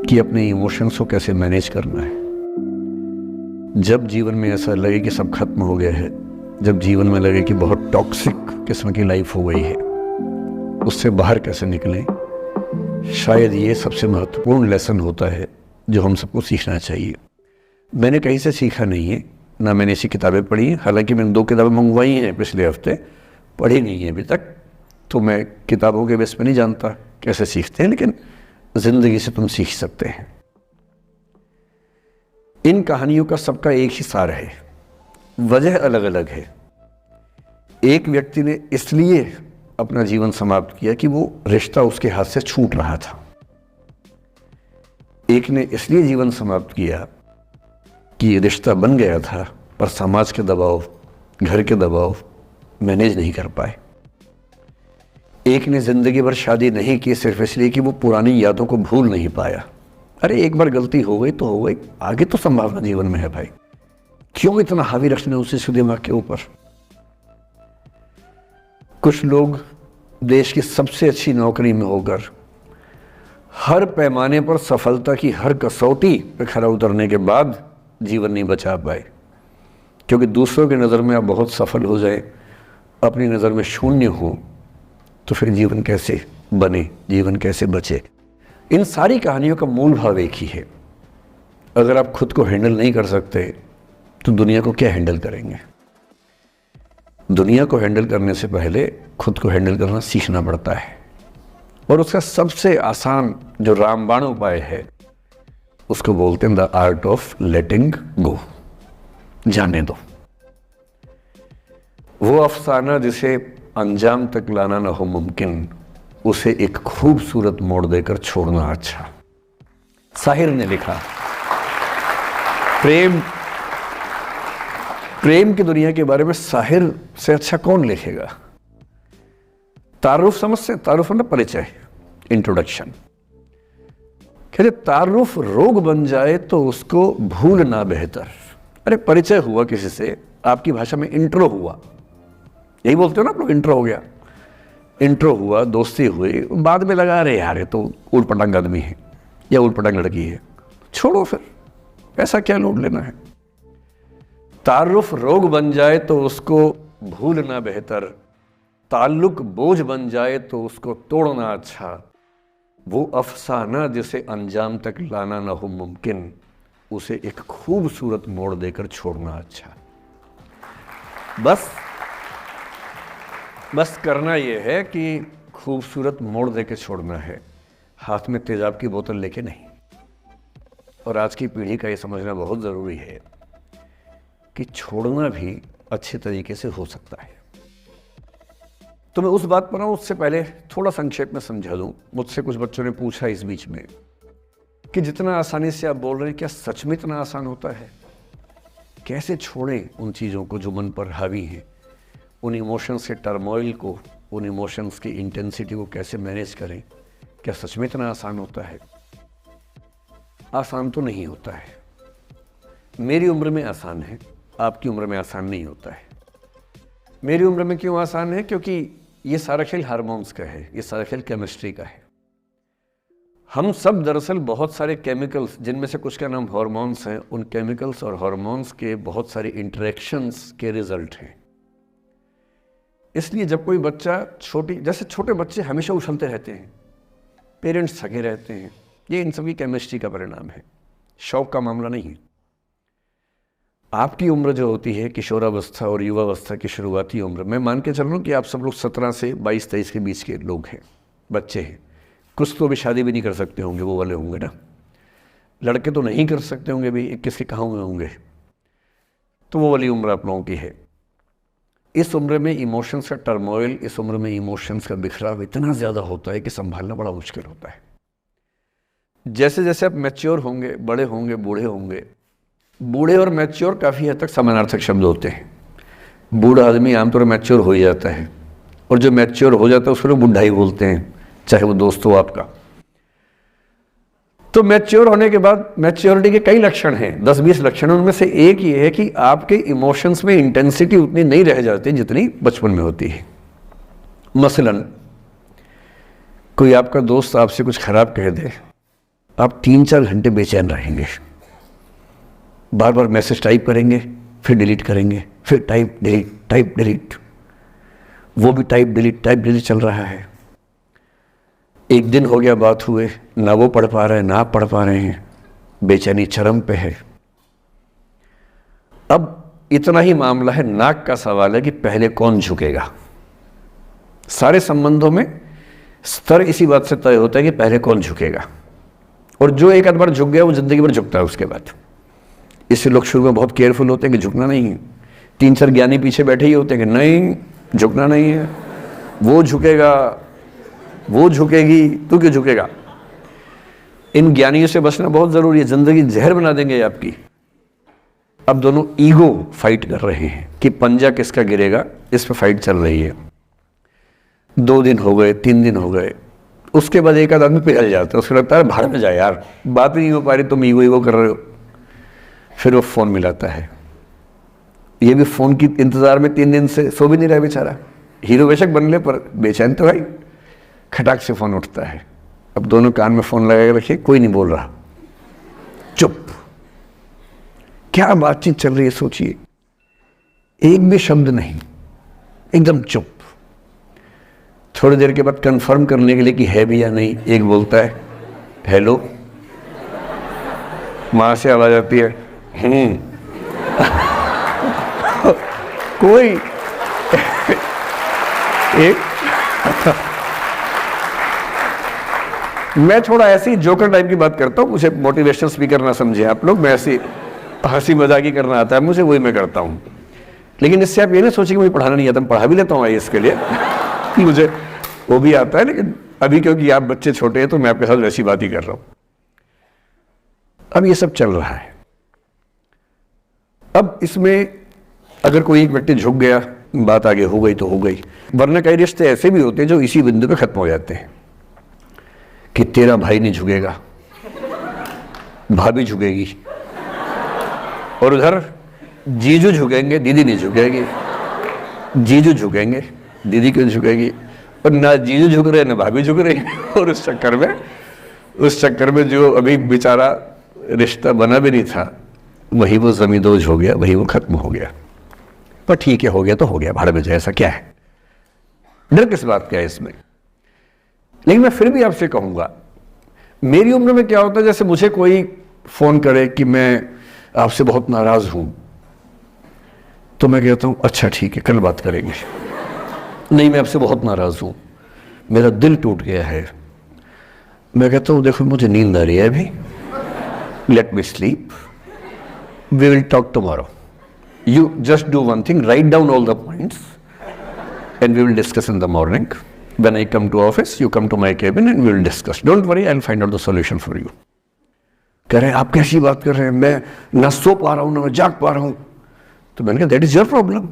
कि अपने इमोशंस को कैसे मैनेज करना है। जब जीवन में ऐसा लगे कि सब खत्म हो गया है, जब जीवन में लगे कि बहुत टॉक्सिक किस्म की लाइफ हो गई है, उससे बाहर कैसे निकलें, शायद ये सबसे महत्वपूर्ण लेसन होता है जो हम सबको सीखना चाहिए। मैंने कहीं से सीखा नहीं है, ना मैंने ऐसी किताबें पढ़ी हैं। हालांकि मैंने 2 किताबें मंगवाई हैं पिछले हफ्ते, पढ़ी नहीं है अभी तक, तो मैं किताबों के बेस पे नहीं जानता कैसे सीखते हैं, लेकिन ज़िंदगी से तुम सीख सकते हैं। इन कहानियों का सबका एक ही सार है, वजह अलग अलग है। एक व्यक्ति ने इसलिए अपना जीवन समाप्त किया कि वो रिश्ता उसके हाथ से छूट रहा था। एक ने इसलिए जीवन समाप्त किया कि रिश्ता बन गया था पर समाज के दबाव, घर के दबाव मैनेज नहीं कर पाए। एक ने जिंदगी भर शादी नहीं की सिर्फ इसलिए कि वो पुरानी यादों को भूल नहीं पाया। अरे एक बार गलती हो गई तो हो गई, आगे तो संभावना जीवन में है भाई, क्यों इतना हावी रखना उसी दिमाग के ऊपर। कुछ लोग देश की सबसे अच्छी नौकरी में होकर हर पैमाने पर सफलता की हर कसौटी पे खरा उतरने के बाद जीवन नहीं बचा पाए, क्योंकि दूसरों की नज़र में आप बहुत सफल हो जाए, अपनी नज़र में शून्य हो, तो फिर जीवन कैसे बने, जीवन कैसे बचे। इन सारी कहानियों का मूल भाव एक ही है। अगर आप खुद को हैंडल नहीं कर सकते तो दुनिया को क्या हैंडल करेंगे। दुनिया को हैंडल करने से पहले खुद को हैंडल करना सीखना पड़ता है, और उसका सबसे आसान जो रामबाण उपाय है उसको बोलते हैं द आर्ट ऑफ लेटिंग गो। जाने दो। वो अफसाना जिसे अंजाम तक लाना ना हो मुमकिन, उसे एक खूबसूरत मोड़ देकर छोड़ना अच्छा। साहिर ने लिखा। प्रेम की दुनिया के बारे में साहिर से अच्छा कौन लिखेगा। तारुफ समझते हैं, तारुफ ना परिचय, इंट्रोडक्शन। कहते तारुफ रोग बन जाए तो उसको भूलना बेहतर। अरे परिचय हुआ किसी से, आपकी भाषा में इंट्रो हुआ, यही बोलते हो ना आप लोग, इंट्रो हो गया। इंट्रो हुआ, दोस्ती हुई, बाद में लगा रहे यार ये तो ऊट पटांग आदमी है या ऊट पटांग लड़की है, छोड़ो फिर, ऐसा क्या लोड लेना है। तारुफ रोग बन जाए तो उसको भूलना बेहतर, ताल्लुक बोझ बन जाए तो उसको तोड़ना अच्छा। वो अफसाना जिसे अंजाम तक लाना ना हो मुमकिन, उसे एक खूबसूरत मोड़ देकर छोड़ना अच्छा। बस करना यह है कि खूबसूरत मोड़ देकर छोड़ना है, हाथ में तेजाब की बोतल लेके नहीं। और आज की पीढ़ी का ये समझना बहुत ज़रूरी है कि छोड़ना भी अच्छे तरीके से हो सकता है। तो मैं उस बात पर आऊँ उससे पहले थोड़ा संक्षेप में समझा दूँ। मुझसे कुछ बच्चों ने पूछा इस बीच में कि जितना आसानी से आप बोल रहे हैं, क्या सच में इतना आसान होता है। कैसे छोड़ें उन चीज़ों को जो मन पर हावी हैं, उन इमोशंस के टर्मोइल को, उन इमोशंस की इंटेंसिटी को कैसे मैनेज करें। क्या सच में इतना आसान होता है। आसान तो नहीं होता है। मेरी उम्र में आसान है, आपकी उम्र में आसान नहीं होता है। मेरी उम्र में क्यों आसान है, क्योंकि ये सारा खेल हार्मोन्स का है, ये सारा खेल केमिस्ट्री का है। हम सब दरअसल बहुत सारे केमिकल्स, जिनमें से कुछ का नाम हार्मोन्स हैं, उन केमिकल्स और हार्मोन्स के बहुत सारे इंटरेक्शंस के रिजल्ट हैं। इसलिए जब कोई बच्चा जैसे छोटे बच्चे हमेशा उछलते रहते हैं, पेरेंट्स थके रहते हैं, ये इन सबकी केमिस्ट्री का परिणाम है, शौक का मामला नहीं है। आपकी उम्र जो होती है किशोरावस्था और युवावस्था की शुरुआती उम्र, मैं मान के चल रहा हूँ कि आप सब लोग 17 से 22-23 के बीच के लोग हैं, बच्चे हैं। कुछ तो अभी शादी भी नहीं कर सकते होंगे, वो वाले होंगे ना। लड़के तो नहीं कर सकते होंगे भी, 21 के कहाँ हुए होंगे, तो वो वाली उम्र आप लोगों की है। इस उम्र में इमोशंस का टर्मोइल, इस उम्र में इमोशंस का बिखराव इतना ज़्यादा होता है कि संभालना बड़ा मुश्किल होता है। जैसे जैसे आप मैच्योर होंगे, बड़े होंगे, बूढ़े होंगे, बूढ़े और मैच्योर काफ़ी हद तक समानार्थक शब्द होते हैं। बूढ़ा आदमी आमतौर पर मैच्योर हो ही जाता है, और जो मैच्योर हो जाता है उसको लोग बुढ़ा ही बोलते हैं, चाहे वो दोस्त हो आपका। तो मैच्योर होने के बाद मैच्योरिटी के कई लक्षण हैं, 10-20 लक्षण। उनमें से एक ये है कि आपके इमोशंस में इंटेंसिटी उतनी नहीं रह जाती जितनी बचपन में होती है। मसलन कोई आपका दोस्त आपसे कुछ खराब कह दे, आप 3-4 घंटे बेचैन रहेंगे, बार बार मैसेज टाइप करेंगे, फिर डिलीट करेंगे, फिर टाइप डिलीट, वो भी टाइप डिलीट चल रहा है। एक दिन हो गया बात हुए, ना वो पढ़ पा रहे हैं ना आप पढ़ पा रहे हैं, बेचैनी चरम पे है। अब इतना ही मामला है, नाक का सवाल है कि पहले कौन झुकेगा। सारे संबंधों में स्तर इसी बात से तय होता है कि पहले कौन झुकेगा, और जो एक आध बार झुक गया वो जिंदगी भर झुकता है उसके बाद। इससे लोग शुरू में बहुत केयरफुल होते हैं कि झुकना नहीं है। 3-4 ज्ञानी पीछे बैठे ही होते हैं कि नहीं झुकना नहीं है, वो झुकेगा, वो झुकेगी, तू क्यों झुकेगा। इन ज्ञानियों से बचना बहुत जरूरी है, जिंदगी जहर बना देंगे आपकी। अब दोनों ईगो फाइट कर रहे हैं कि पंजा किसका गिरेगा, इस पर फाइट चल रही है। 2 दिन हो गए, 3 दिन हो गए, उसके बाद एक आध आदमी पिघल जाता है, उसको लगता है भाड़ में जाए यार, बात ही नहीं हो पा रही, तुम ईगो कर रहे हो। फिर वो फोन मिलाता है, ये भी फोन की इंतजार में 3 दिन से सो भी नहीं रहा बेचारा, हीरो बेशक बन ले पर बेचैन तो भाई। खटाक से फोन उठता है, अब दोनों कान में फोन लगा के रखिए, कोई नहीं बोल रहा, चुप। क्या बातचीत चल रही है सोचिए, एक भी शब्द नहीं, एकदम चुप। थोड़ी देर के बाद कंफर्म करने के लिए कि है भी या नहीं, एक बोलता है हेलो, वहां से आवाज आती है कोई एक मैं थोड़ा ऐसी जोकर टाइप की बात करता हूँ, मुझे मोटिवेशनल स्पीकर ना समझे आप लोग, मैं ऐसी हंसी मजाक ही करना आता है मुझे, वही मैं करता हूँ। लेकिन इससे आप ये ना सोचिए कि मुझे पढ़ाना नहीं आता, मैं पढ़ा भी लेता हूँ IAS के लिए मुझे वो भी आता है, लेकिन अभी क्योंकि आप बच्चे छोटे हैं तो मैं आपके साथ वैसी बात ही कर रहा हूँ। अब ये सब चल रहा है। अब इसमें अगर कोई एक व्यक्ति झुक गया, बात आगे हो गई तो हो गई, वरना कई रिश्ते ऐसे भी होते हैं जो इसी बिंदु पे खत्म हो जाते हैं कि तेरा भाई नहीं झुकेगा, भाभी झुकेगी, और उधर जीजू झुकेंगे, दीदी नहीं झुकेगी, जीजू झुकेंगे, दीदी क्यों झुकेगी, और ना जीजू झुक रहे ना भाभी झुक रही और उस चक्कर में जो अभी बेचारा रिश्ता बना भी नहीं था, वही वो जमींदोज हो गया, वही वो खत्म हो गया। पर ठीक है, हो गया तो हो गया, भाड़ में जाए, ऐसा क्या है, डर किस बात का है इसमें। लेकिन मैं फिर भी आपसे कहूंगा, मेरी उम्र में क्या होता है, जैसे मुझे कोई फोन करे कि मैं आपसे बहुत नाराज हूं, तो मैं कहता हूं अच्छा ठीक है, कल बात करेंगे। नहीं, मैं आपसे बहुत नाराज हूं, मेरा दिल टूट गया है, मैं कहता हूं देखो मुझे नींद आ रही है अभी, let me sleep, we will talk tomorrow, you just do one thing, write down all the points and we will discuss in the morning, when I come to office you come to my cabin and we will discuss, don't worry, I will find out the solution for you. कह रहे हैं आप कैसी बात कर रहे हैं, मैं ना सो पा रहा हूं ना मैं जाग पा रहा हूं। तो मैंने कहा दैट इज योर प्रॉब्लम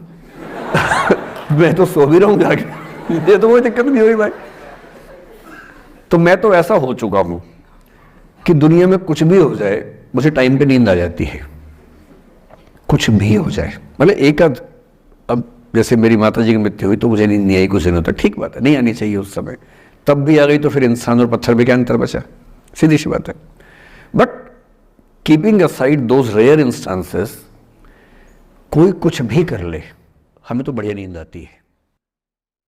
मैं तो सो भी रहूंगा, ये तो कोई दिक्कत नहीं हुई भाई। तो मैं तो ऐसा हो चुका हूं कि दुनिया में कुछ भी हो जाए मुझे टाइम पे नींद आ जाती है, कुछ भी हो जाए। मतलब एक आध, अब जैसे मेरी माता जी की मृत्यु हुई तो मुझे नींद नहीं आई कुछ दिनों तक, ठीक बात है, नहीं आनी चाहिए उस समय, तब भी आ गई तो फिर इंसान और पत्थर में क्या अंतर बचा, सीधी सी बात है। But keeping aside those rare instances, कोई कुछ भी कर ले, हमें तो बढ़िया नींद आती है।